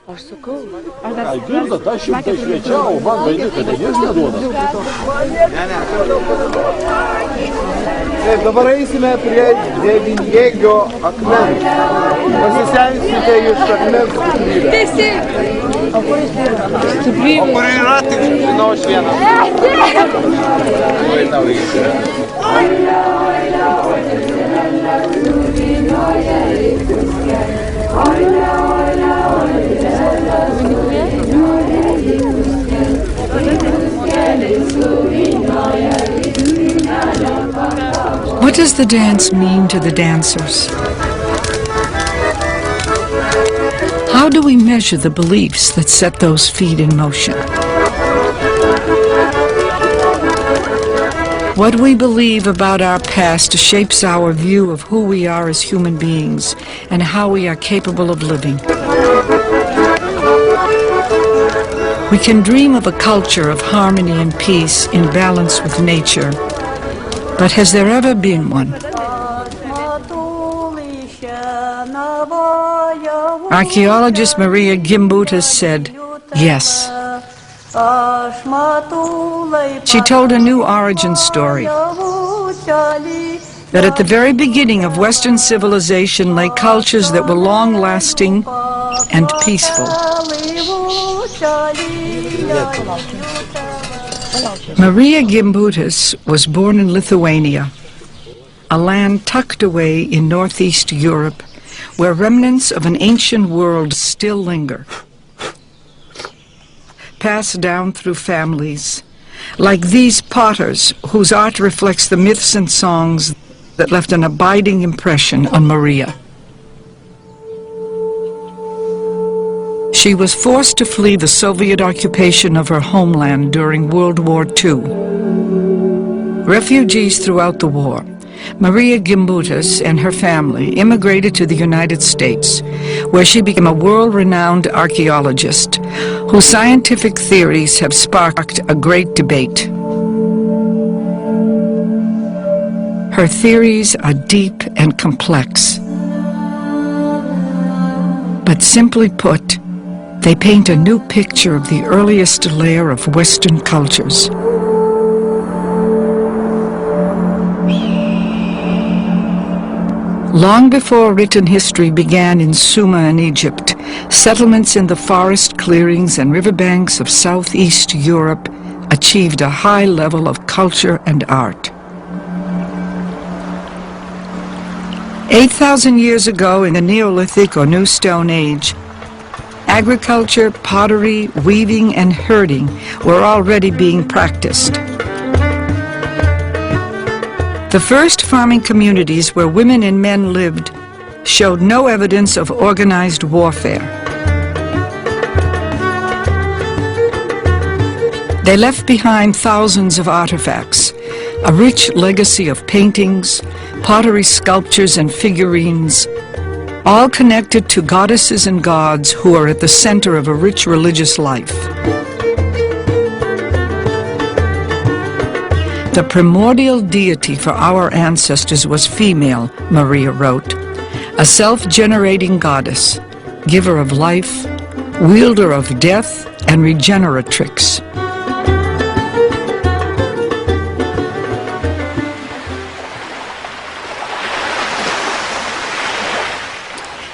Aš sakau. Ai, girda, aš jums tai šviečiau, man vaidinti, kad jis neduoda. Taip, dabar eisime prie devinjėgio akmens. Pasisensite iš akmens stiprybę. O kur yra, tik žinau aš vieną. Vai tau įsirė. What does the dance mean to the dancers? How do we measure the beliefs that set those feet in motion? What we believe about our past shapes our view of who we are as human beings and how we are capable of living. We can dream of a culture of harmony and peace in balance with nature, but has there ever been one? Archaeologist Marija Gimbutas said, yes. She told a new origin story, that at the very beginning of Western civilization lay cultures that were long-lasting and peaceful. Marija Gimbutas was born in Lithuania, a land tucked away in northeast Europe, where remnants of an ancient world still linger, passed down through families, like these potters whose art reflects the myths and songs that left an abiding impression on Marija. She was forced to flee the Soviet occupation of her homeland during World War II. Refugees throughout the war, Marija Gimbutas and her family immigrated to the United States, where she became a world-renowned archaeologist, whose scientific theories have sparked a great debate. Her theories are deep and complex, but simply put, they paint a new picture of the earliest layer of Western cultures. Long before written history began in Sumer in Egypt, settlements in the forest clearings and riverbanks of southeast Europe achieved a high level of culture and art. 8,000 years ago in the Neolithic or New Stone Age, agriculture, pottery, weaving, and herding were already being practiced. The first farming communities where women and men lived showed no evidence of organized warfare. They left behind thousands of artifacts, a rich legacy of paintings, pottery sculptures, and figurines, all connected to goddesses and gods who are at the center of a rich religious life. The primordial deity for our ancestors was female, Marija wrote, a self-generating goddess, giver of life, wielder of death, and regeneratrix.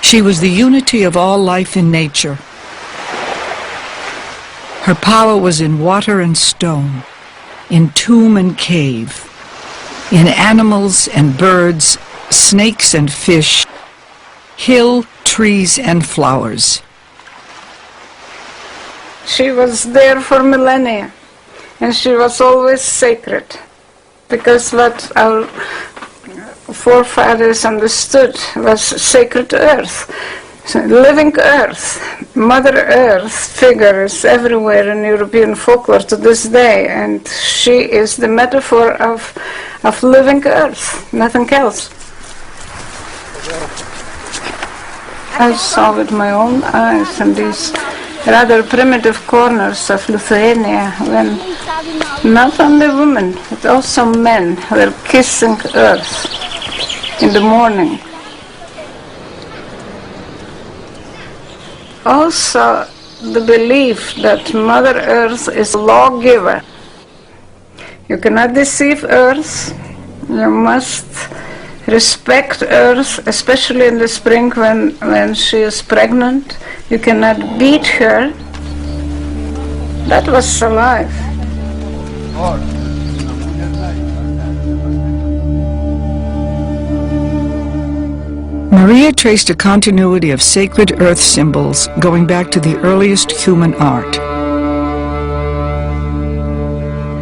She was the unity of all life in nature. Her power was in water and stone, in tomb and cave, in animals and birds, snakes and fish, hill, trees, and flowers. She was there for millennia, and she was always sacred, because what our forefathers understood was sacred earth, so living earth. Mother Earth figures everywhere in European folklore to this day, and she is the metaphor of living earth, nothing else. I saw with my own eyes in these rather primitive corners of Lithuania when not only women but also men were kissing earth in the morning. also the belief that Mother Earth is a lawgiver. You cannot deceive Earth. You must respect Earth, especially in the spring when she is pregnant. You cannot beat her. That was alive. Marija traced a continuity of sacred earth symbols going back to the earliest human art.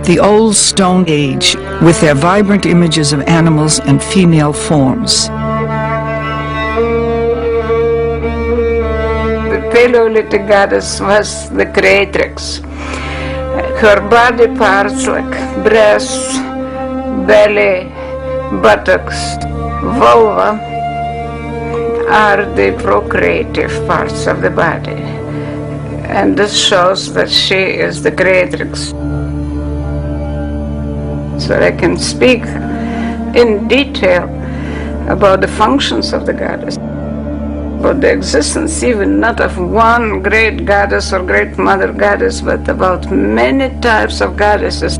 The Old Stone Age, with their vibrant images of animals and female forms. The Paleolithic goddess was the creatrix. Her body parts like breasts, belly, buttocks, vulva are the procreative parts of the body. And this shows that she is the creatrix. So I can speak in detail about the functions of the goddess, about the existence even not of one great goddess or great mother goddess, but about many types of goddesses.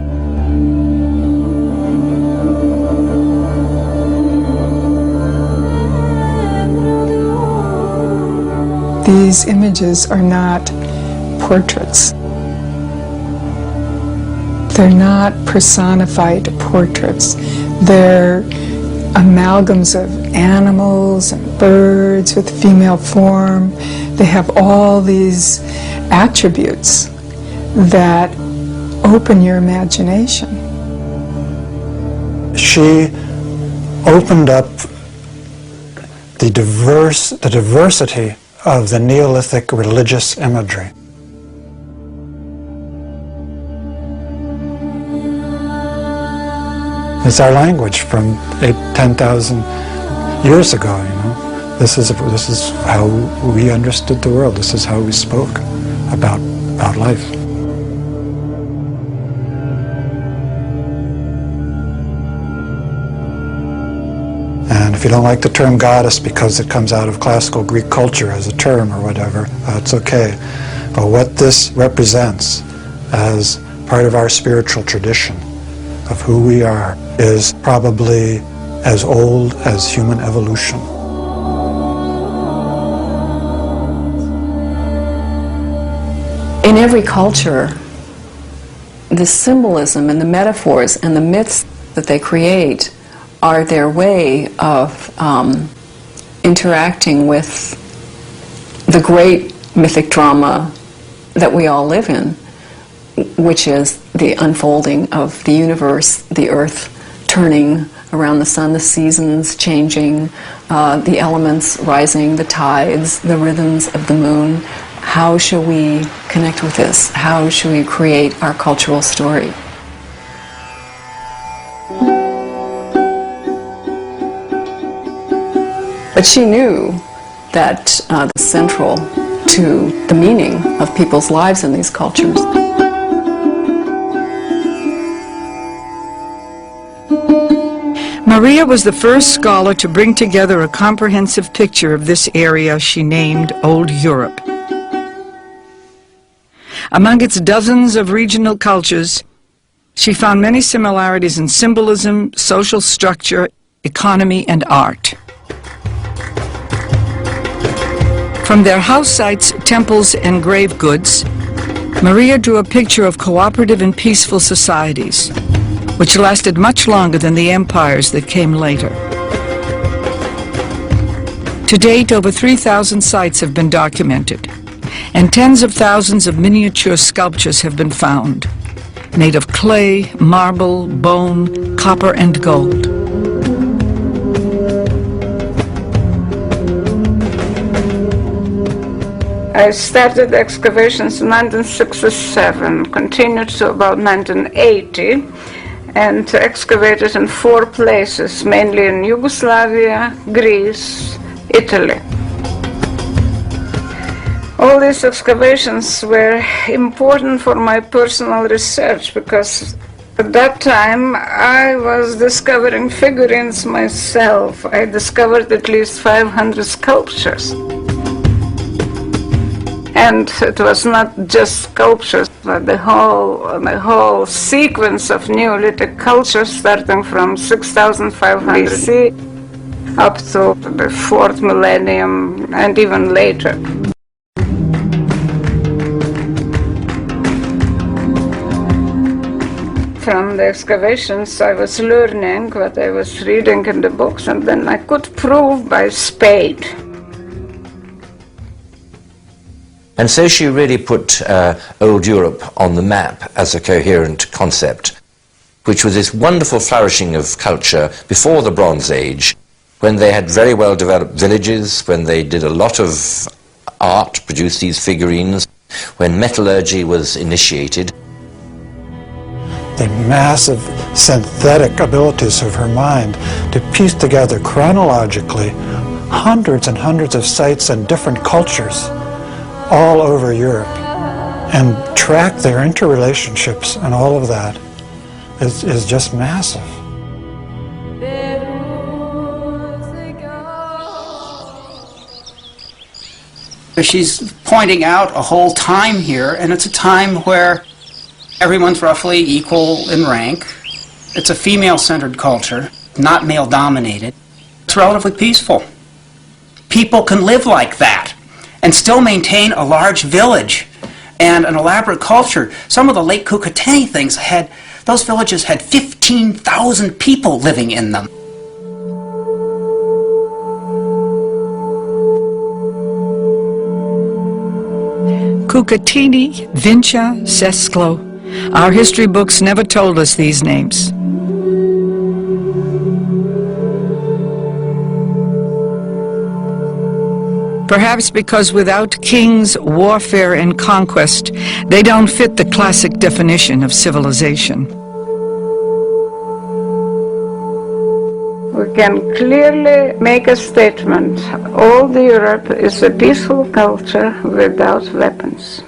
These images are not portraits. They're not personified portraits. They're amalgams of animals and birds with female form. They have all these attributes that open your imagination. She opened up the diversity of the Neolithic religious imagery. It's our language from 10,000 years ago, you know. This is how we understood the world. This is how we spoke about life. And if you don't like the term goddess because it comes out of classical Greek culture as a term or whatever, it's okay. But what this represents as part of our spiritual tradition of who we are is probably as old as human evolution. In every culture, the symbolism and the metaphors and the myths that they create are their way of interacting with the great mythic drama that we all live in, which is the unfolding of the universe, the earth turning around the sun, the seasons changing, the elements rising, the tides, the rhythms of the moon. How shall we connect with this? How shall we create our cultural story? But she knew that the central to the meaning of people's lives in these cultures. Marija was the first scholar to bring together a comprehensive picture of this area she named Old Europe. Among its dozens of regional cultures, she found many similarities in symbolism, social structure, economy, and art. From their house sites, temples, and grave goods, Marija drew a picture of cooperative and peaceful societies, which lasted much longer than the empires that came later. To date, over 3,000 sites have been documented, and tens of thousands of miniature sculptures have been found, made of clay, marble, bone, copper, and gold. I started excavations in 1967, continued to about 1980, and excavated in 4 places, mainly in Yugoslavia, Greece, Italy. All these excavations were important for my personal research because at that time I was discovering figurines myself. I discovered at least 500 sculptures. And it was not just sculptures, but the whole sequence of Neolithic culture starting from 6500 BC up to the 4th millennium and even later. From the excavations, I was learning what I was reading in the books, and then I could prove by spade. And so she really put old Europe on the map as a coherent concept, which was this wonderful flourishing of culture before the Bronze Age, when they had very well developed villages, when they did a lot of art, produced these figurines, when metallurgy was initiated. The massive synthetic abilities of her mind to piece together chronologically hundreds and hundreds of sites and different cultures all over Europe and track their interrelationships and all of that is just massive. She's pointing out a whole time here, and it's a time where everyone's roughly equal in rank. It's a female-centered culture, not male-dominated. It's relatively peaceful. People can live like that and still maintain a large village and an elaborate culture. Some of the late Kukateni things those villages had 15,000 people living in them. Kukatini, Vincha, Sesklo. Our history books never told us these names. Perhaps because without kings, warfare, and conquest, they don't fit the classic definition of civilization. We can clearly make a statement. Old Europe is a peaceful culture without weapons.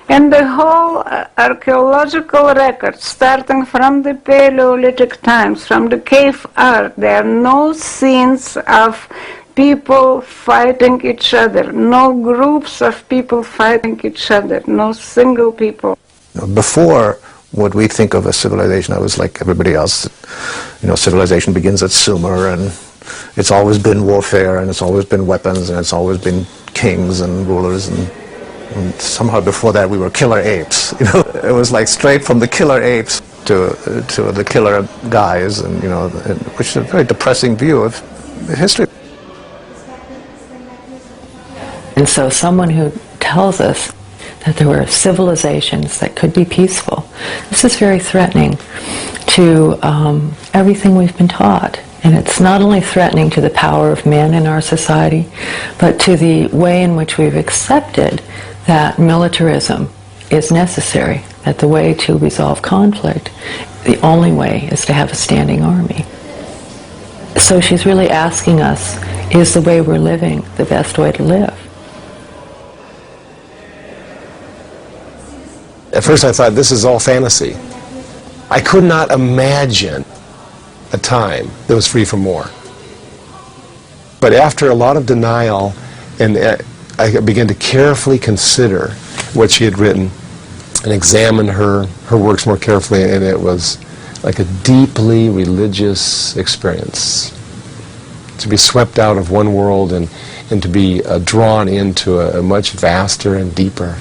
And the whole archaeological record, starting from the Paleolithic times, from the cave art, there are no scenes of people fighting each other, no groups of people fighting each other, no single people. Before what we think of as civilization, I was like everybody else. You know, civilization begins at Sumer, and it's always been warfare, and it's always been weapons, and it's always been kings and rulers, and somehow before that we were killer apes. You know, it was like straight from the killer apes to the killer guys, and you know, which is a very depressing view of history. And so someone who tells us that there were civilizations that could be peaceful, this is very threatening to everything we've been taught. And it's not only threatening to the power of men in our society, but to the way in which we've accepted that militarism is necessary, that the way to resolve conflict, the only way is to have a standing army. So she's really asking us, is the way we're living the best way to live? At first I thought, this is all fantasy. I could not imagine a time that was free from war. But after a lot of denial, and I began to carefully consider what she had written and examine her works more carefully, and it was like a deeply religious experience. To be swept out of one world and to be drawn into a much vaster and deeper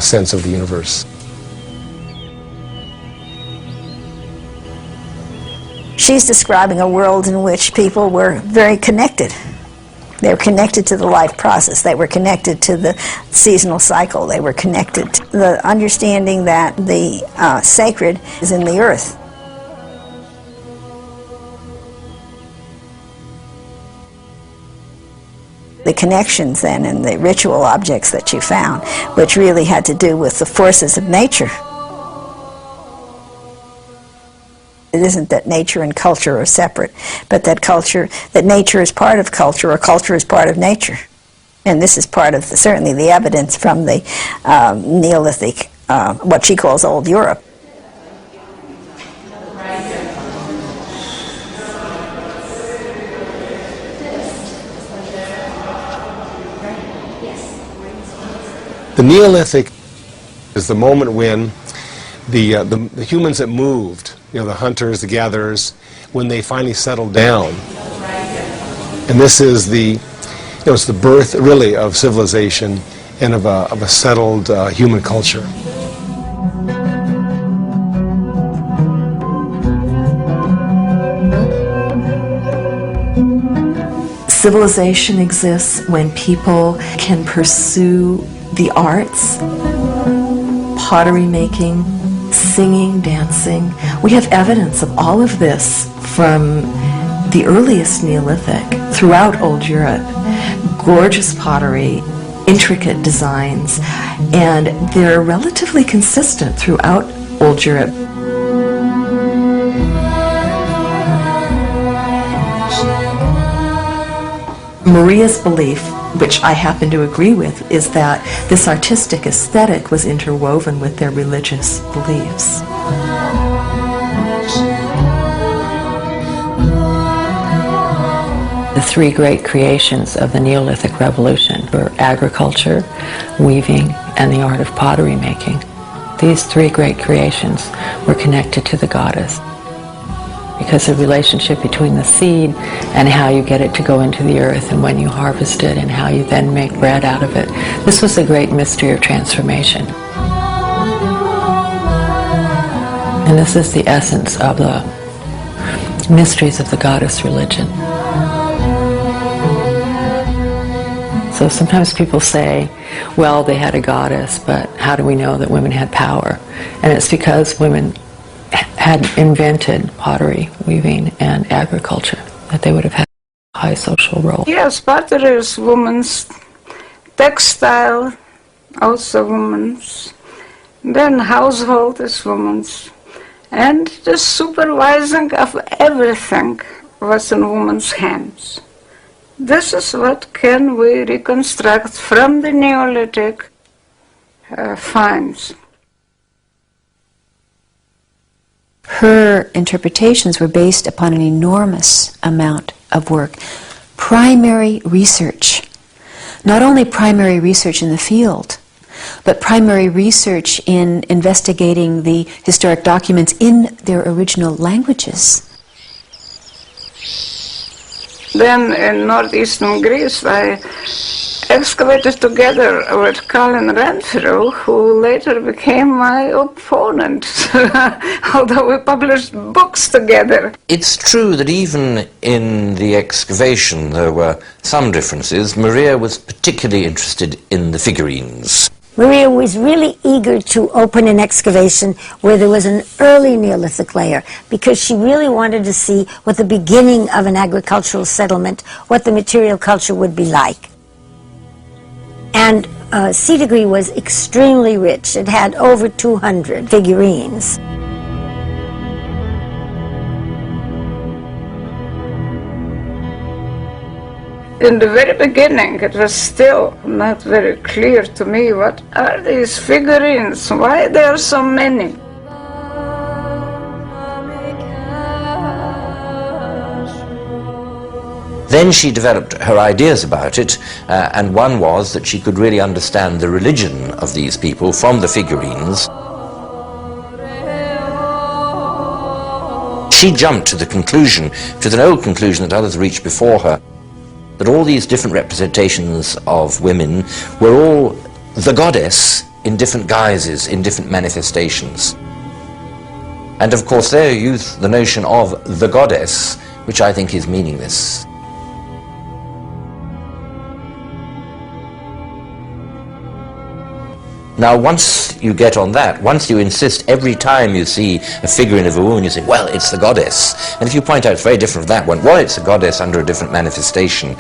sense of the universe. She's describing a world in which people were very connected. They were connected to the life process. They were connected to the seasonal cycle. They were connected to the understanding that the sacred is in the earth. The connections then and the ritual objects that she found, which really had to do with the forces of nature. It isn't that nature and culture are separate, but that nature is part of culture, or culture is part of nature. And this is part of certainly the evidence from the Neolithic, what she calls Old Europe. The Neolithic is the moment when the humans that moved, the hunters, the gatherers, when they finally settled down. And this is it's the birth, really, of civilization and of a settled human culture. Civilization exists when people can pursue the arts, pottery making, singing, dancing. We have evidence of all of this from the earliest Neolithic throughout Old Europe. Gorgeous pottery, intricate designs, and they're relatively consistent throughout Old Europe. Marija's belief, which I happen to agree with, is that this artistic aesthetic was interwoven with their religious beliefs. The three great creations of the Neolithic Revolution were agriculture, weaving, and the art of pottery making. These three great creations were connected to the goddess, because the relationship between the seed and how you get it to go into the earth and when you harvest it and how you then make bread out of it. This was the great mystery of transformation. And this is the essence of the mysteries of the goddess religion. So sometimes people say, well, they had a goddess, but how do we know that women had power? And it's because women had invented pottery, weaving, and agriculture, that they would have had a high social role. Yes, pottery is women's, textile, also women's, then household is women's, and the supervising of everything was in women's hands. This is what can we reconstruct from the Neolithic finds. Her interpretations were based upon an enormous amount of work. Primary research. Not only primary research in the field, but primary research in investigating the historic documents in their original languages. Then in northeastern Greece, I excavated together with Colin Renfrew, who later became my opponent, although we published books together. It's true that even in the excavation there were some differences. Marija was particularly interested in the figurines. Marija was really eager to open an excavation where there was an early Neolithic layer, because she really wanted to see what the beginning of an agricultural settlement, what the material culture would be like. And C degree was extremely rich. It had over 200 figurines. In the very beginning, it was still not very clear to me what are these figurines, why there are so many. Then she developed her ideas about it, and one was that she could really understand the religion of these people from the figurines. She jumped to an old conclusion that others reached before her, that all these different representations of women were all the goddess in different guises, in different manifestations. And of course there you use the notion of the goddess, which I think is meaningless. Now, once you get on that, once you insist every time you see a figurine of a woman, you say, well, it's the goddess. And if you point out it's very different from that one, well, it's a goddess under a different manifestation.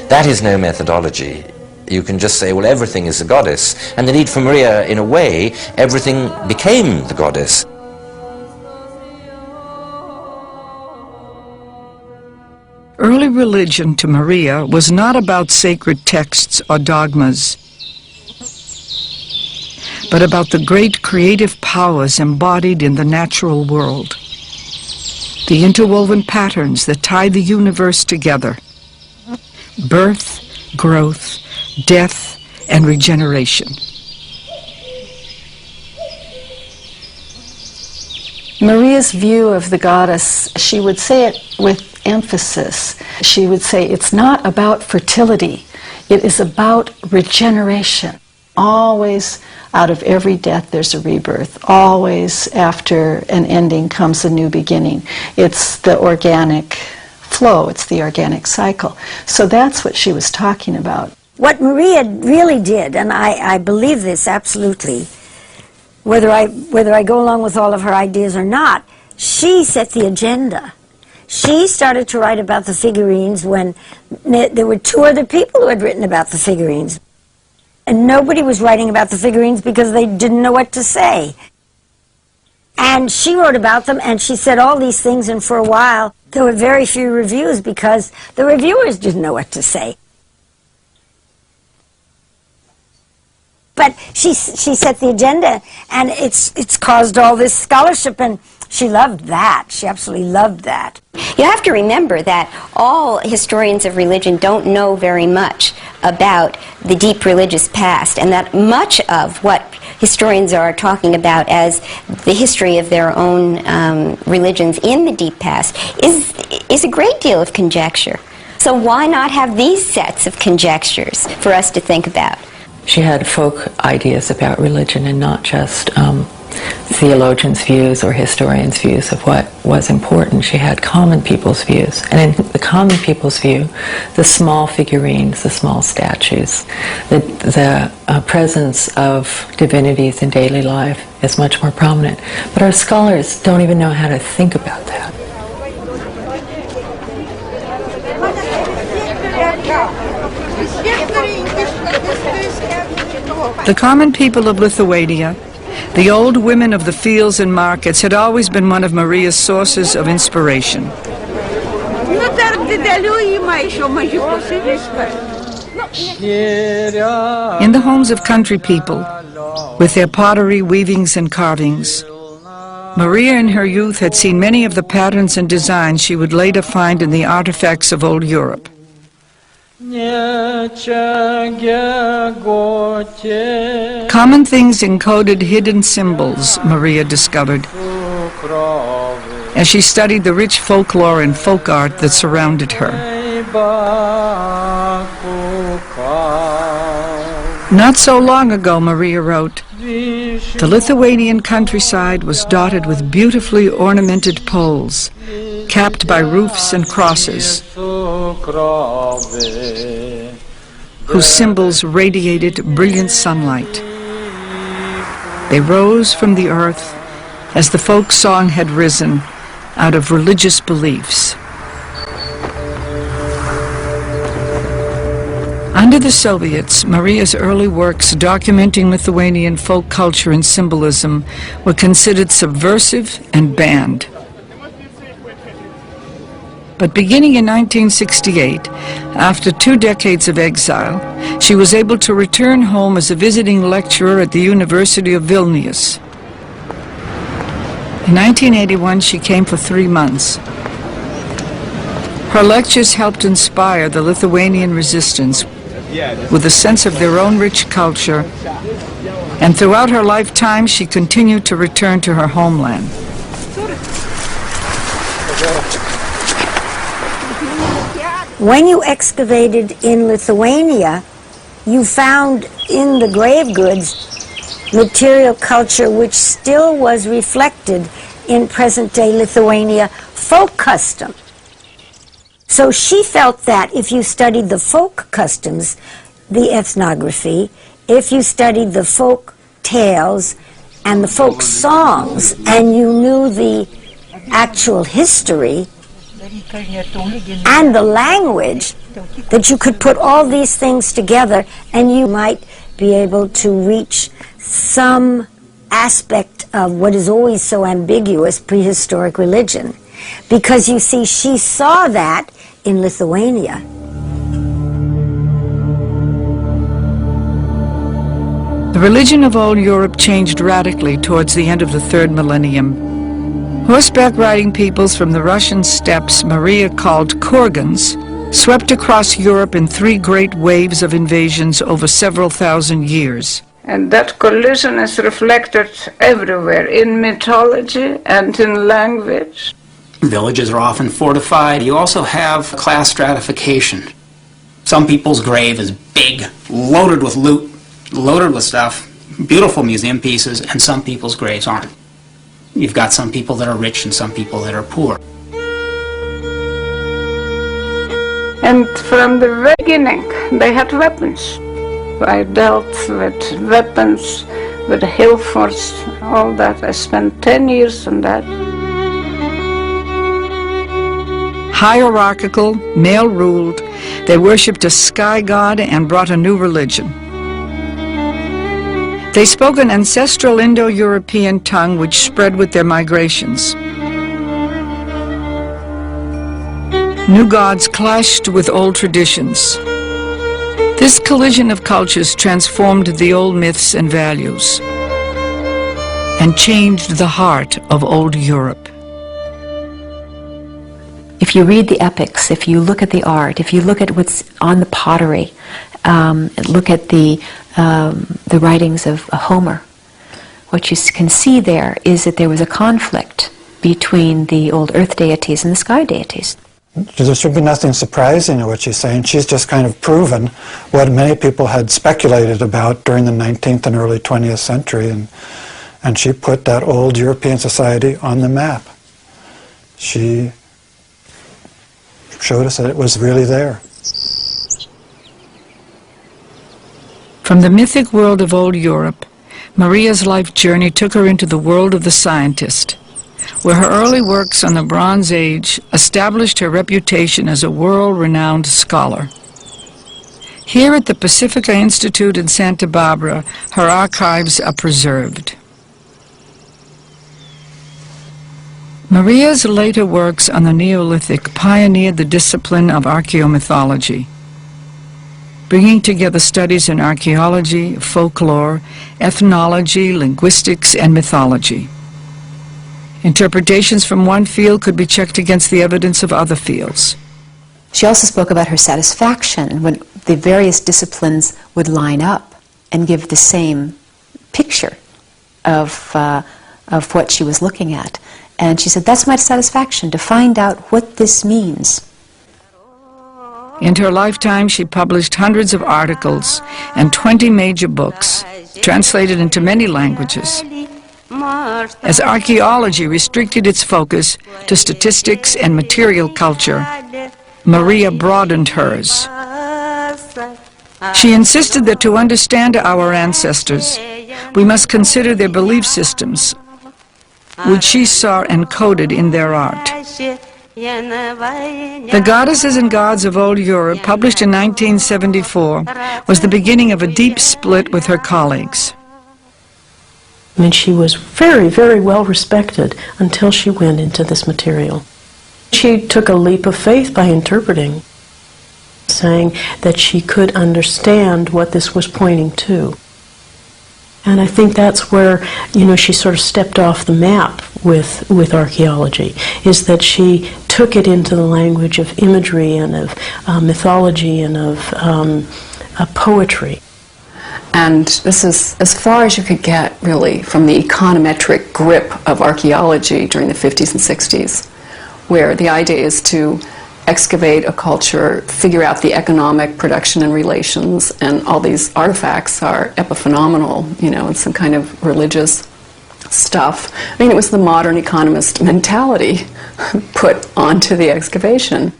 That is no methodology. You can just say, well, everything is the goddess. And indeed, for Marija, in a way, everything became the goddess. Early religion to Marija was not about sacred texts or dogmas, but about the great creative powers embodied in the natural world, the interwoven patterns that tie the universe together: birth, growth, death, and regeneration. Maria's view of the goddess, she would say it with emphasis. She would say it's not about fertility, it is about regeneration. Always out of every death there's a rebirth. Always after an ending comes a new beginning. It's the organic flow, it's the organic cycle. So that's what she was talking about. What Marija really did, and I believe this absolutely, whether I go along with all of her ideas or not, she set the agenda. She started to write about the figurines when there were two other people who had written about the figurines. And nobody was writing about the figurines because they didn't know what to say. And she wrote about them, and she said all these things, and for a while there were very few reviews because the reviewers didn't know what to say. But she set the agenda, and it's caused all this scholarship, and she loved that. She absolutely loved that. You have to remember that all historians of religion don't know very much about the deep religious past, and that much of what historians are talking about as the history of their own religions in the deep past is a great deal of conjecture. So why not have these sets of conjectures for us to think about? She had folk ideas about religion and not just theologians' views or historians' views of what was important. She had common people's views. And in the common people's view, the small figurines, the small statues, the presence of divinities in daily life is much more prominent. But our scholars don't even know how to think about that. The common people of Lithuania, the old women of the fields and markets, had always been one of Marija's sources of inspiration. In the homes of country people, with their pottery, weavings, and carvings, Marija in her youth had seen many of the patterns and designs she would later find in the artifacts of old Europe. Common things encoded hidden symbols, Marija discovered, as she studied the rich folklore and folk art that surrounded her. Not so long ago, Marija wrote, the Lithuanian countryside was dotted with beautifully ornamented poles, capped by roofs and crosses, whose symbols radiated brilliant sunlight. They rose from the earth as the folk song had risen out of religious beliefs. Under the Soviets, Marija's early works documenting Lithuanian folk culture and symbolism were considered subversive and banned. But beginning in 1968, after 2 decades of exile, she was able to return home as a visiting lecturer at the University of Vilnius. In 1981, she came for 3 months. Her lectures helped inspire the Lithuanian resistance with a sense of their own rich culture, and throughout her lifetime, she continued to return to her homeland. When you excavated in Lithuania, you found in the grave goods material culture which still was reflected in present-day Lithuania folk custom. So she felt that if you studied the folk customs, the ethnography, if you studied the folk tales and the folk songs, and you knew the actual history and the language, that you could put all these things together and you might be able to reach some aspect of what is always so ambiguous, prehistoric religion. Because you see, she saw that in Lithuania. The religion of old Europe changed radically towards the end of the 3rd millennium. Horseback riding peoples from the Russian steppes Marija called Kurgans swept across Europe in 3 great waves of invasions over several thousand years. And that collision is reflected everywhere, in mythology and in language. Villages are often fortified. You also have class stratification. Some people's grave is big, loaded with loot, loaded with stuff, beautiful museum pieces, and some people's graves aren't. You've got some people that are rich and some people that are poor. And from the beginning, they had weapons. I dealt with weapons, with hill forts, all that. I spent 10 years on that. Hierarchical, male-ruled, they worshipped a sky god and brought a new religion. They spoke an ancestral Indo-European tongue which spread with their migrations. New gods clashed with old traditions. This collision of cultures transformed the old myths and values and changed the heart of old Europe. If you read the epics, if you look at the art, if you look at what's on the pottery, look at the writings of Homer, what you can see there is that there was a conflict between the old earth deities and the sky deities. There should be nothing surprising in what she's saying. She's just kind of proven what many people had speculated about during the 19th and early 20th century, and she put that old European society on the map. She showed us that it was really there. From the mythic world of old Europe, Marija's life journey took her into the world of the scientist, where her early works on the Bronze Age established her reputation as a world-renowned scholar. Here at the Pacifica Institute in Santa Barbara, her archives are preserved. Marija's later works on the Neolithic pioneered the discipline of archaeomythology, bringing together studies in archaeology, folklore, ethnology, linguistics, and mythology. Interpretations from one field could be checked against the evidence of other fields. She also spoke about her satisfaction when the various disciplines would line up and give the same picture of what she was looking at. And she said, that's my satisfaction, to find out what this means. In her lifetime, she published hundreds of articles and 20 major books, translated into many languages. As archaeology restricted its focus to statistics and material culture, Marija broadened hers. She insisted that to understand our ancestors, we must consider their belief systems, which she saw encoded in their art. The Goddesses and Gods of Old Europe, published in 1974, was the beginning of a deep split with her colleagues. I mean, she was very, very well respected until she went into this material. She took a leap of faith by interpreting, saying that she could understand what this was pointing to. And I think that's where, she sort of stepped off the map with archaeology, is that she took it into the language of imagery and of mythology and of poetry. And this is as far as you could get, really, from the econometric grip of archaeology during the 50s and 60s, where the idea is to excavate a culture, figure out the economic production and relations, and all these artifacts are epiphenomenal, and some kind of religious stuff. I mean, it was the modern economist mentality put onto the excavation.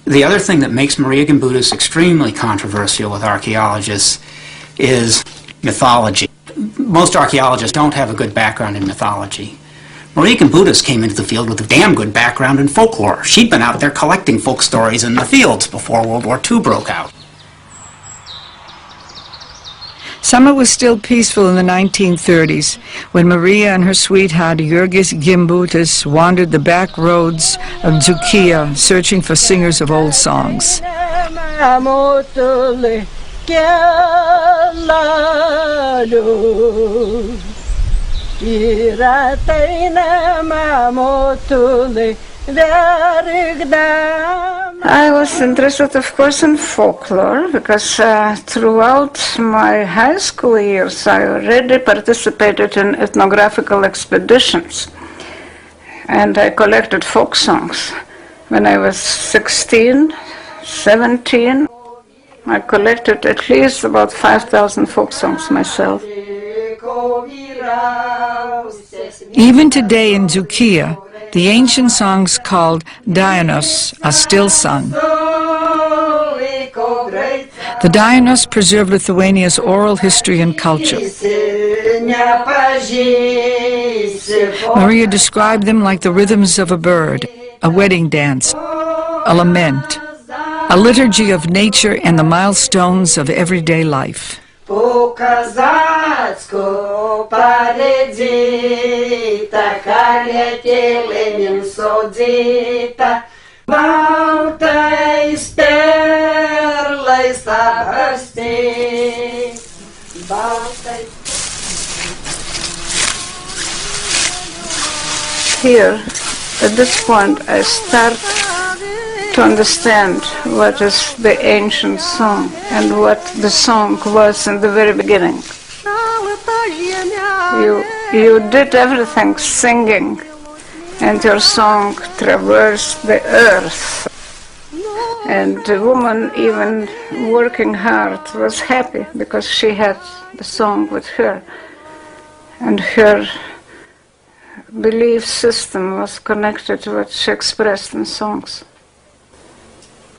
The other thing that makes Marija Gimbutas extremely controversial with archaeologists is mythology. Most archaeologists don't have a good background in mythology. Marija Gimbutas came into the field with a damn good background in folklore. She'd been out there collecting folk stories in the fields before World War II broke out. Summer was still peaceful in the 1930s when Marija and her sweetheart Marija Gimbutas wandered the back roads of Zukia searching for singers of old songs. I was interested, of course, in folklore, because throughout my high school years I already participated in ethnographical expeditions, and I collected folk songs. When I was 16, 17, I collected at least about 5,000 folk songs myself. Even today in Zukia, the ancient songs called Dianos are still sung. The Dianos preserve Lithuania's oral history and culture. Marija described them like the rhythms of a bird, a wedding dance, a lament, a liturgy of nature and the milestones of everyday life. Po-kazацьку paredzyta, kalietėlėmin sodzyta, baltais perlais apversti. Here, at this point, I start to understand what is the ancient song and what the song was in the very beginning. You did everything singing, and your song traversed the earth. And the woman, even working hard, was happy because she had the song with her. And her belief system was connected to what she expressed in songs.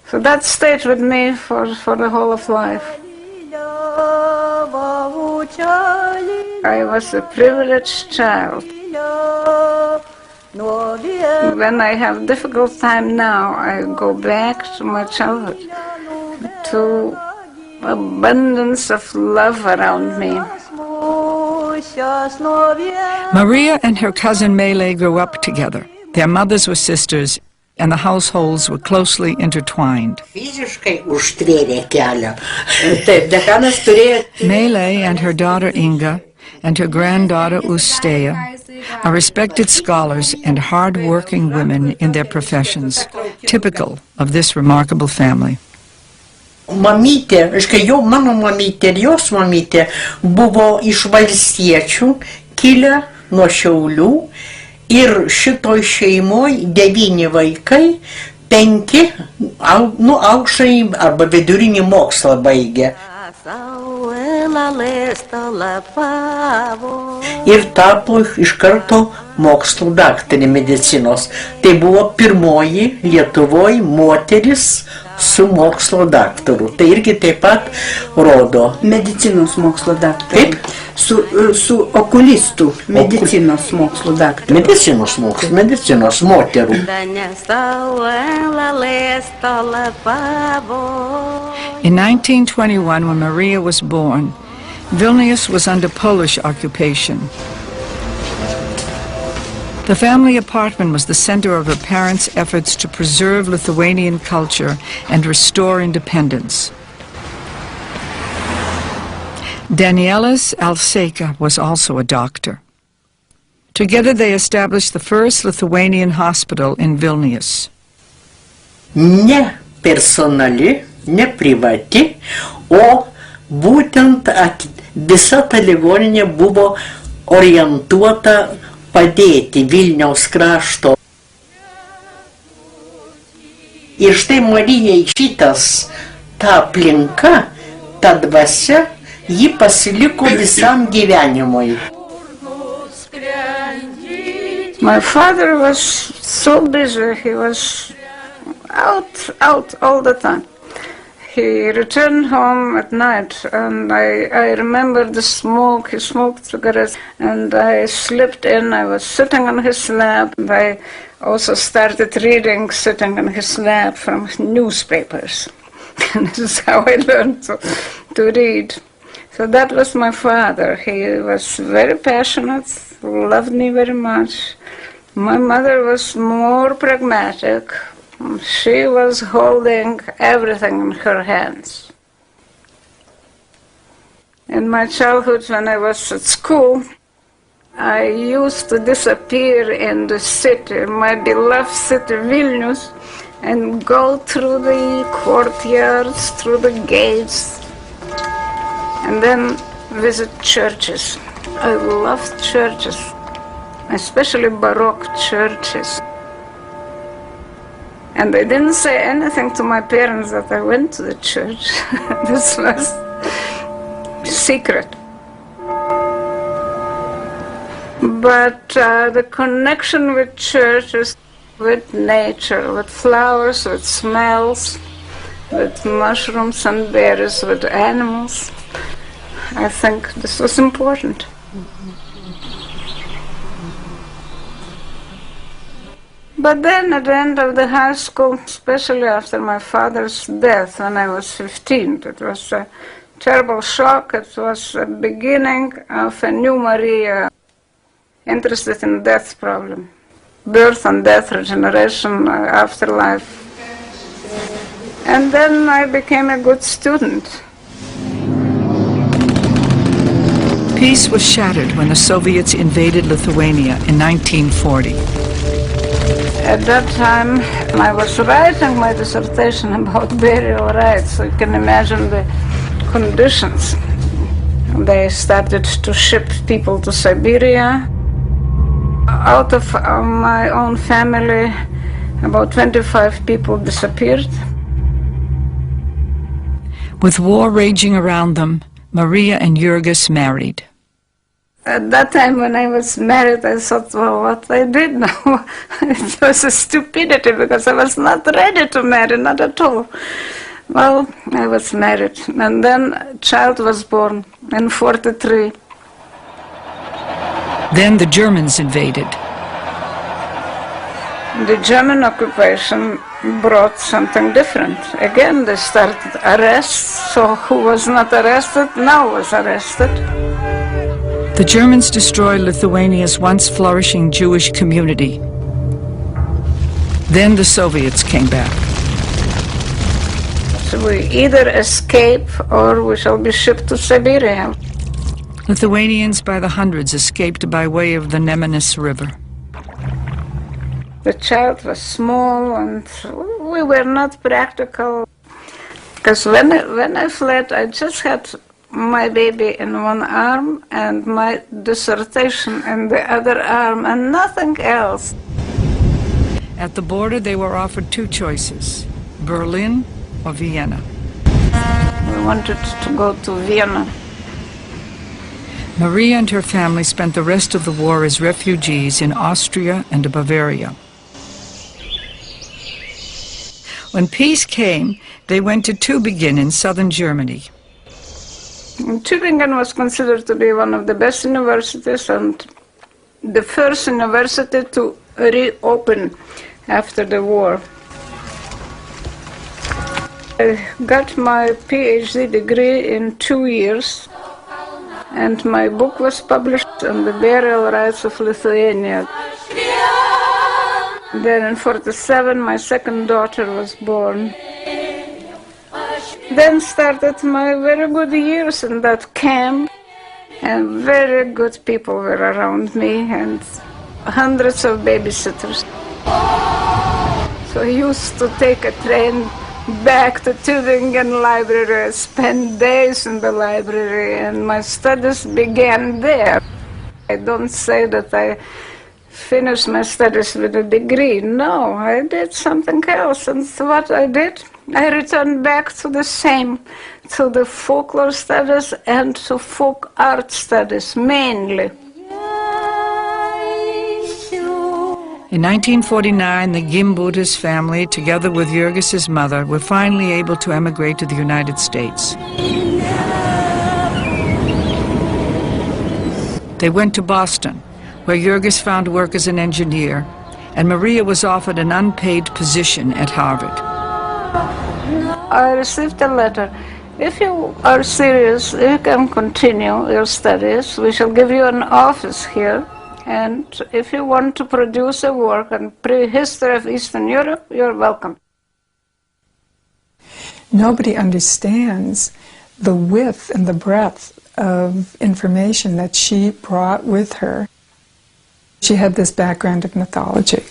So that stayed with me for the whole of life. I was a privileged child. When I have difficult time now, I go back to my childhood, to abundance of love around me. Marija and her cousin Mele grew up together. Their mothers were sisters, and the households were closely intertwined. Mele and her daughter Inga and her granddaughter Ustea are respected scholars and hard-working women in their professions, typical of this remarkable family. Mamytė, mano mamytė ir jos mamytė buvo iš valstiečių, kilę nuo Šiaulių, ir šitoj šeimoj 9 vaikai, 5 aukštąjį arba vidurinį mokslą baigė. Ir tapo iš karto mokslo daktarė medicinos. Tai buvo pirmoji Lietuvoj moteris su mokslo daktaru. Tai irgi taip pat rodo. Medicinos mokslo daktaru. Su okulistų medicinos mokslo daktaru. Medicinos moterų. In 1921, when Marija was born, Vilnius was under Polish occupation. The family apartment was the center of her parents' efforts to preserve Lithuanian culture and restore independence. Danielis Alseika was also a doctor. Together they established the first Lithuanian hospital in Vilnius. Ne personali, ne privati, o būtent visa ta ligoninė buvo orientuota padėti Vilniaus krašto. Ir štai Marijai šitas ta aplinka, ta dvasia, ji pasiliko visam gyvenimui. My father was so busy, he was out all the time. He returned home at night, and I remember the smoke. He smoked cigarettes, and I slipped in. I was sitting on his lap, and I also started reading, sitting on his lap, from newspapers. And this is how I learned to read. So that was my father. He was very passionate, loved me very much. My mother was more pragmatic. She was holding everything in her hands. In my childhood, when I was at school, I used to disappear in the city, my beloved city, Vilnius, and go through the courtyards, through the gates, and then visit churches. I loved churches, especially Baroque churches. And I didn't say anything to my parents that I went to the church. This was secret. But the connection with churches, with nature, with flowers, with smells, with mushrooms and berries, with animals, I think this was important. But then at the end of the high school, especially after my father's death when I was 15, it was a terrible shock. It was the beginning of a new Marija interested in death problem. Birth and death, regeneration, afterlife. And then I became a good student. Peace was shattered when the Soviets invaded Lithuania in 1940. At that time, I was writing my dissertation about burial rights, so you can imagine the conditions. They started to ship people to Siberia. Out of my own family, about 25 people disappeared. With war raging around them, Marija and Jurgis married. At that time when I was married, I thought, well, what I did now, it was a stupidity because I was not ready to marry, not at all. Well, I was married, and then a child was born in 1943. Then the Germans invaded. The German occupation brought something different. Again, they started arrests, so who was not arrested now was arrested. The Germans destroyed Lithuania's once flourishing Jewish community. Then the Soviets came back. So we either escape or we shall be shipped to Siberia. Lithuanians by the hundreds escaped by way of the Nemunas River. The child was small and we were not practical. Because when I fled, I just had my baby in one arm and my dissertation in the other arm and nothing else. At the border, they were offered two choices, Berlin or Vienna. We wanted to go to Vienna. Marija and her family spent the rest of the war as refugees in Austria and Bavaria. When peace came, they went to Tübingen in southern Germany. Tübingen was considered to be one of the best universities and the first university to reopen after the war. I got my PhD degree in 2 years, and my book was published on the burial rights of Lithuania. Then in 1947, my second daughter was born. Then started my very good years in that camp, and very good people were around me, and hundreds of babysitters. So I used to take a train back to Tübingen library, spend days in the library, and my studies began there. I don't say that I finished my studies with a degree. No, I did something else, and what I did, I returned back to the same, to the folklore studies and to folk art studies, mainly. In 1949, the Gimbutas family, together with Jurgis's mother, were finally able to emigrate to the United States. They went to Boston, where Jurgis found work as an engineer, and Marija was offered an unpaid position at Harvard. I received a letter. If you are serious, you can continue your studies. We shall give you an office here. And if you want to produce a work on prehistory of Eastern Europe, you're welcome. Nobody understands the width and the breadth of information that she brought with her. She had this background of mythology.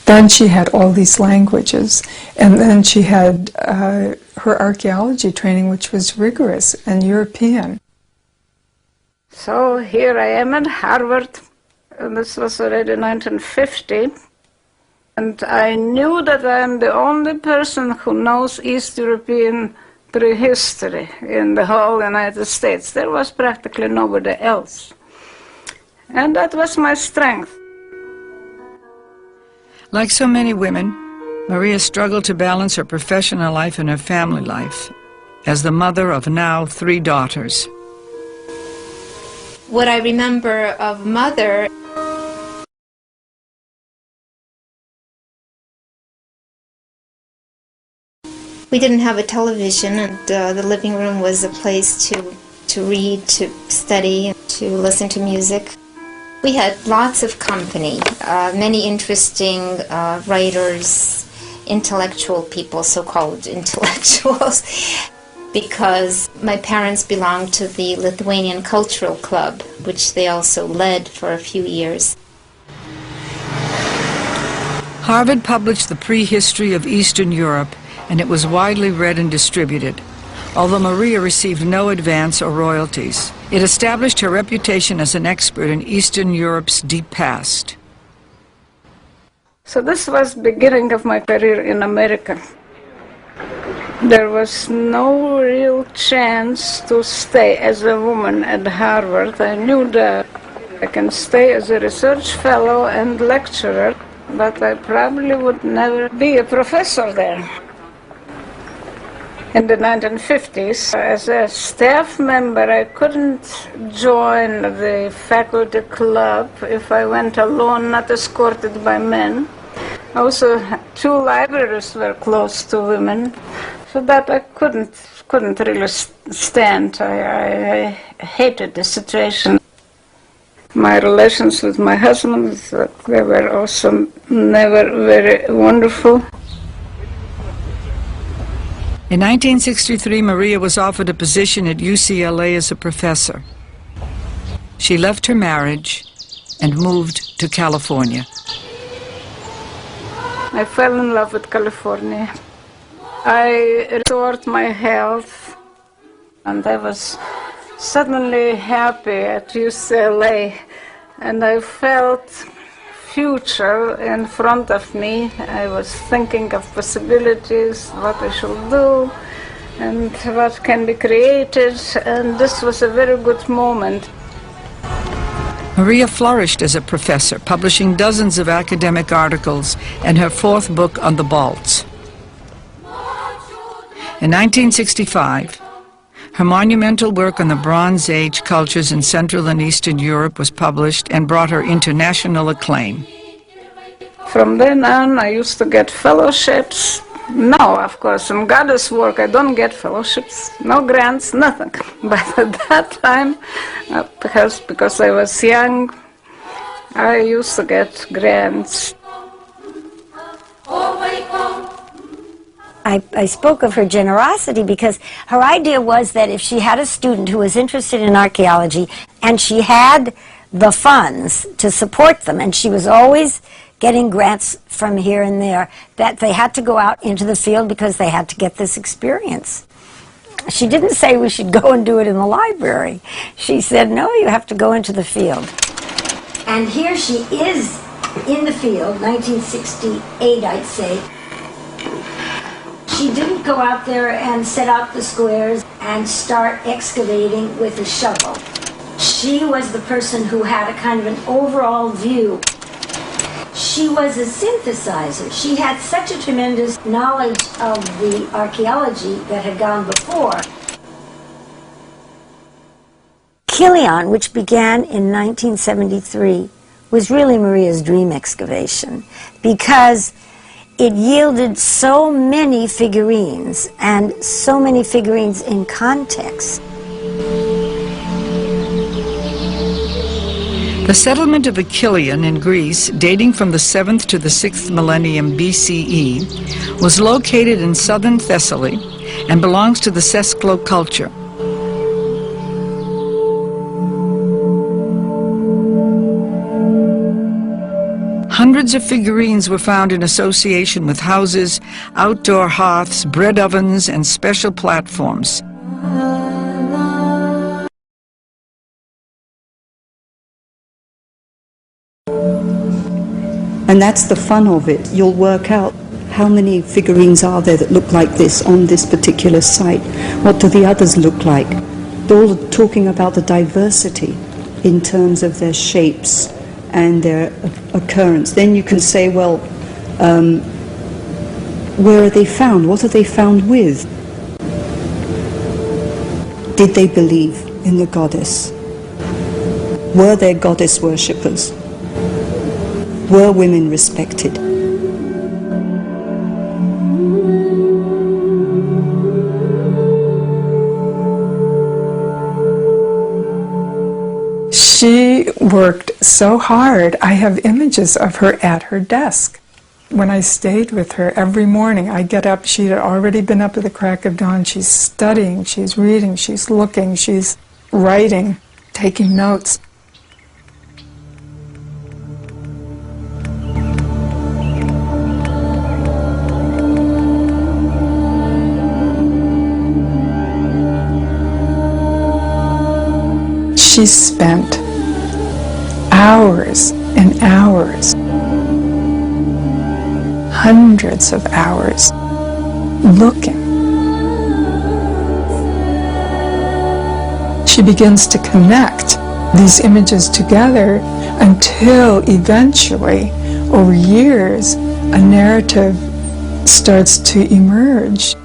Then she had all these languages. And then she had her archaeology training, which was rigorous and European. So here I am at Harvard. And this was already 1950. And I knew that I am the only person who knows East European prehistory in the whole United States. There was practically nobody else. And that was my strength. Like so many women, Marija struggled to balance her professional life and her family life as the mother of now 3 daughters. What I remember of Mother, we didn't have a television, and the living room was a place to read, to study, to listen to music. We had lots of company, many interesting writers, intellectual people, so-called intellectuals, because my parents belonged to the Lithuanian Cultural Club, which they also led for a few years. Harvard published the prehistory of Eastern Europe, and it was widely read and distributed. Although Marija received no advance or royalties, it established her reputation as an expert in Eastern Europe's deep past. So this was the beginning of my career in America. There was no real chance to stay as a woman at Harvard. I knew that I can stay as a research fellow and lecturer, but I probably would never be a professor there. In the 1950s, as a staff member, I couldn't join the faculty club if I went alone, not escorted by men. Also, 2 libraries were close to women, so that I couldn't really stand. I hated the situation. My relations with my husband, they were also never very wonderful. In 1963, Marija was offered a position at UCLA as a professor. She left her marriage and moved to California. I fell in love with California. I restored my health, and I was suddenly happy at UCLA, and I felt future in front of me. I was thinking of possibilities, what I should do, and what can be created, and this was a very good moment. Marija flourished as a professor, publishing dozens of academic articles and her 4th book on the Balts. In 1965, her monumental work on the Bronze Age cultures in Central and Eastern Europe was published and brought her international acclaim. From then on, I used to get fellowships. Now, of course, in goddess work, I don't get fellowships, no grants, nothing. But at that time, perhaps because I was young, I used to get grants. I spoke of her generosity because her idea was that if she had a student who was interested in archaeology and she had the funds to support them, and she was always getting grants from here and there, that they had to go out into the field because they had to get this experience. She didn't say we should go and do it in the library. She said, no, you have to go into the field. And here she is in the field, 1968, I'd say. She didn't go out there and set out the squares and start excavating with a shovel. She was the person who had a kind of an overall view. She was a synthesizer. She had such a tremendous knowledge of the archaeology that had gone before. Kilian, which began in 1973, was really Marija's dream excavation because it yielded so many figurines, and so many figurines in context. The settlement of Kilian in Greece, dating from the 7th to the 6th millennium BCE, was located in southern Thessaly and belongs to the Sesklo culture. Hundreds of figurines were found in association with houses, outdoor hearths, bread ovens, and special platforms. And that's the fun of it. You'll work out how many figurines are there that look like this on this particular site. What do the others look like? They're all talking about the diversity in terms of their shapes and their occurrence. Then you can say, well, where are they found? What are they found with? Did they believe in the goddess? Were there goddess worshippers? Were women respected? She worked so hard. I have images of her at her desk. When I stayed with her every morning, I get up, she had already been up at the crack of dawn. She's studying, she's reading, she's looking, she's writing, taking notes. She spent hours and hours, hundreds of hours, looking. She begins to connect these images together until eventually, over years, a narrative starts to emerge.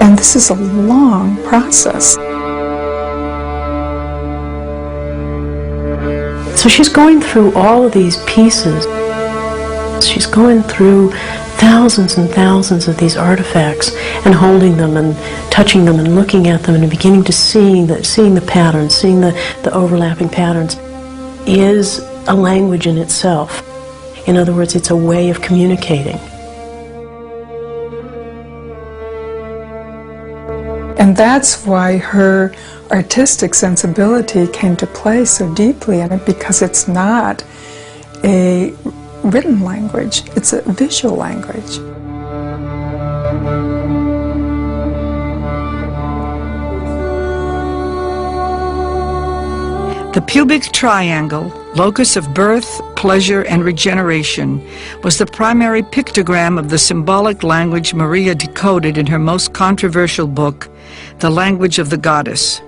And this is a long process. So she's going through all of these pieces. She's going through thousands and thousands of these artifacts and holding them and touching them and looking at them and beginning to seeing the patterns, seeing the overlapping patterns is a language in itself. In other words, it's a way of communicating. And that's why her artistic sensibility came to play so deeply in it, because it's not a written language, it's a visual language. The pubic triangle, locus of birth, pleasure, and regeneration, was the primary pictogram of the symbolic language Marija decoded in her most controversial book, The Language of the Goddess.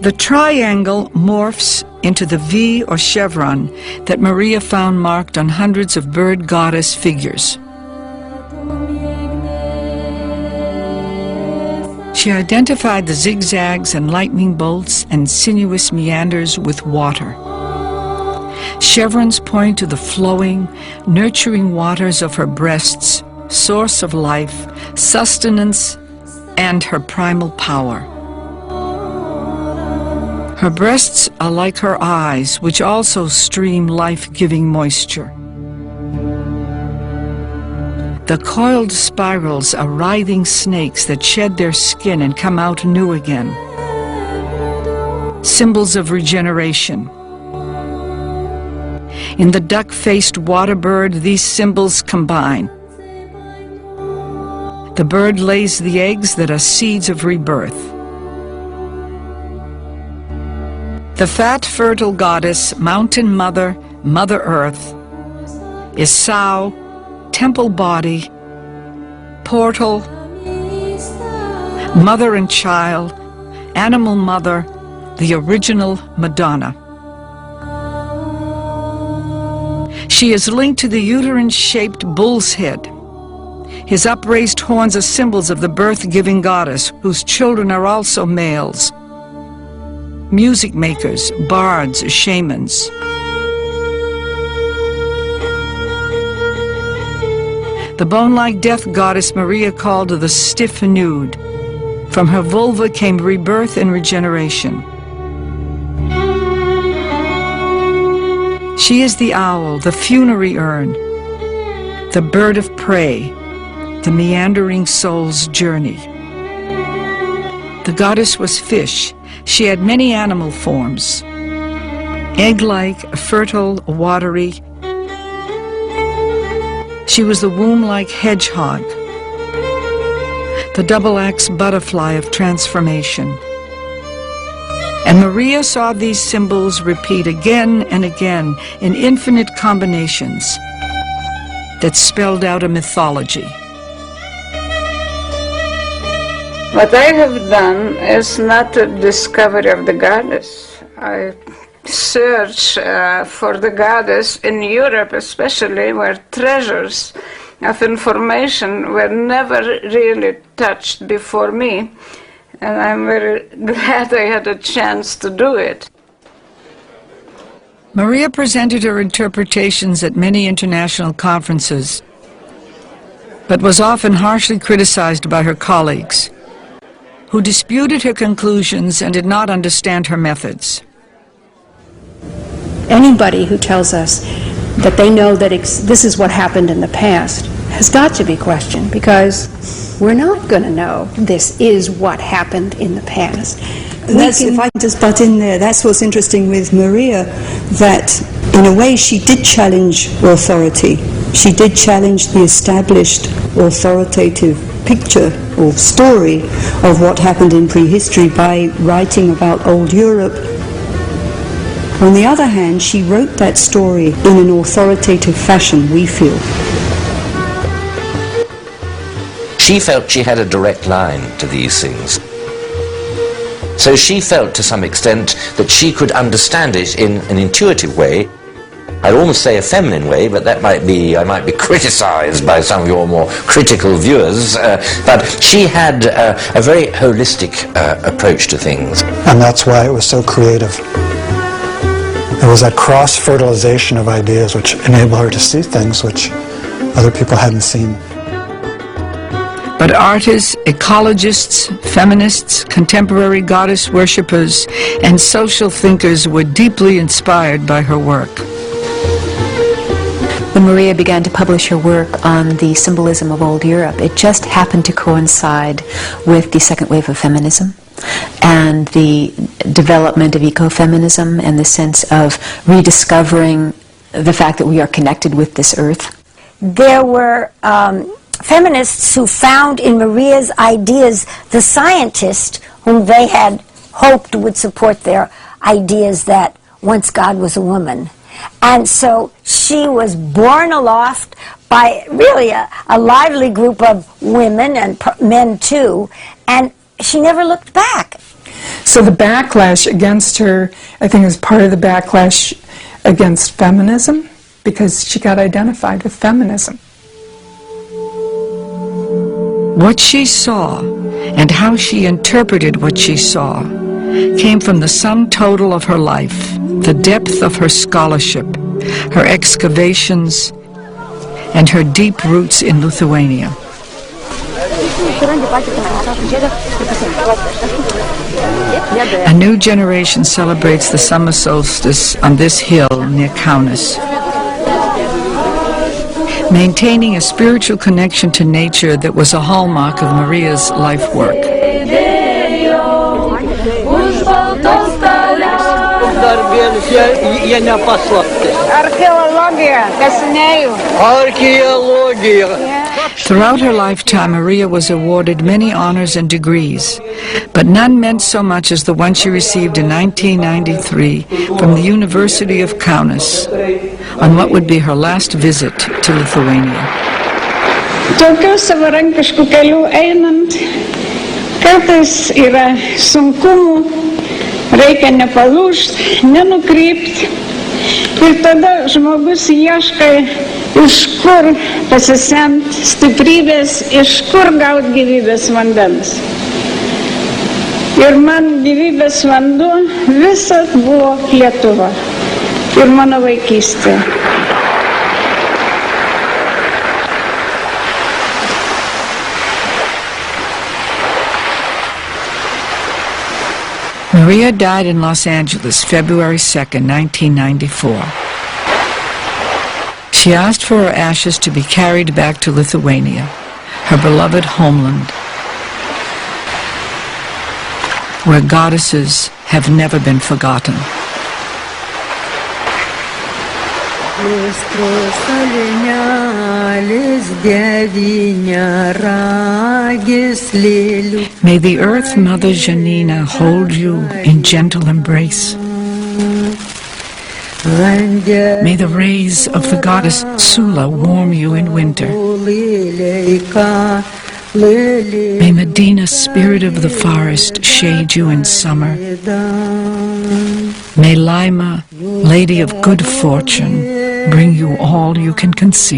The triangle morphs into the V or chevron that Marija found marked on hundreds of bird goddess figures. She identified the zigzags and lightning bolts and sinuous meanders with water. Chevrons point to the flowing, nurturing waters of her breasts, source of life, sustenance, and her primal power. Her breasts are like her eyes, which also stream life-giving moisture. The coiled spirals are writhing snakes that shed their skin and come out new again. Symbols of regeneration. In the duck-faced water bird, these symbols combine. The bird lays the eggs that are seeds of rebirth. The fat, fertile goddess, mountain mother, Mother Earth, is sow, temple body, portal, mother and child, animal mother, the original Madonna. She is linked to the uterine-shaped bull's head. His upraised horns are symbols of the birth-giving goddess, whose children are also males. Music makers, bards, shamans. The bone-like death goddess Marija called the stiff nude. From her vulva came rebirth and regeneration. She is the owl, the funerary urn, the bird of prey, the meandering soul's journey. The goddess was fish. She had many animal forms. Egg-like, fertile, watery. She was the womb-like hedgehog, the double-axe butterfly of transformation. And Marija saw these symbols repeat again and again in infinite combinations that spelled out a mythology. What I have done is not a discovery of the goddess. I search for the goddess in Europe, especially, where treasures of information were never really touched before me, and I'm very glad I had a chance to do it. Marija presented her interpretations at many international conferences, but was often harshly criticized by her colleagues, who disputed her conclusions and did not understand her methods. Anybody who tells us that they know that this is what happened in the past has got to be questioned, because we're not going to know this is what happened in the past. If I just butt in there, that's what's interesting with Marija, that in a way she did challenge authority. She did challenge the established authoritative picture or story of what happened in prehistory by writing about old Europe. On the other hand, she wrote that story in an authoritative fashion, we feel. She felt she had a direct line to these things. So she felt to some extent that she could understand it in an intuitive way. I'd almost say a feminine way, but that might be, I might be criticized by some of your more critical viewers, but she had a very holistic approach to things. And that's why it was so creative. It was that cross-fertilization of ideas which enabled her to see things which other people hadn't seen. But artists, ecologists, feminists, contemporary goddess worshippers, and social thinkers were deeply inspired by her work. When Marija began to publish her work on the symbolism of old Europe, it just happened to coincide with the second wave of feminism and the development of ecofeminism and the sense of rediscovering the fact that we are connected with this earth. There were feminists who found in Marija's ideas the scientist whom they had hoped would support their ideas that once God was a woman. And so she was borne aloft by really a lively group of women and men too, and she never looked back. So the backlash against her, I think, is part of the backlash against feminism, because she got identified with feminism. What she saw and how she interpreted what she saw came from the sum total of her life, the depth of her scholarship, her excavations, and her deep roots in Lithuania. A new generation celebrates the summer solstice on this hill near Kaunas. Maintaining a spiritual connection to nature that was a hallmark of Marija's life work. Throughout her lifetime, Marija was awarded many honors and degrees, but none meant so much as the one she received in 1993 from the University of Kaunas on what would be her last visit to Lithuania. Tokiu savarankišku keliu einant, kartais yra sunkumų, reikia nepalūžti, nenukrypti. Ir tada žmogus ieškai, iš kur pasisemti stiprybės, iš kur gauti gyvybės vandens. Ir man gyvybės vanduo visad buvo Lietuva ir mano vaikystė. Marija died in Los Angeles, February 2nd, 1994. She asked for her ashes to be carried back to Lithuania, her beloved homeland, where goddesses have never been forgotten. May the Earth Mother Janina hold you in gentle embrace. May the rays of the goddess Sulla warm you in winter. May Medina, spirit of the forest, shade you in summer. May Lima, lady of good fortune, bring you all you can conceive.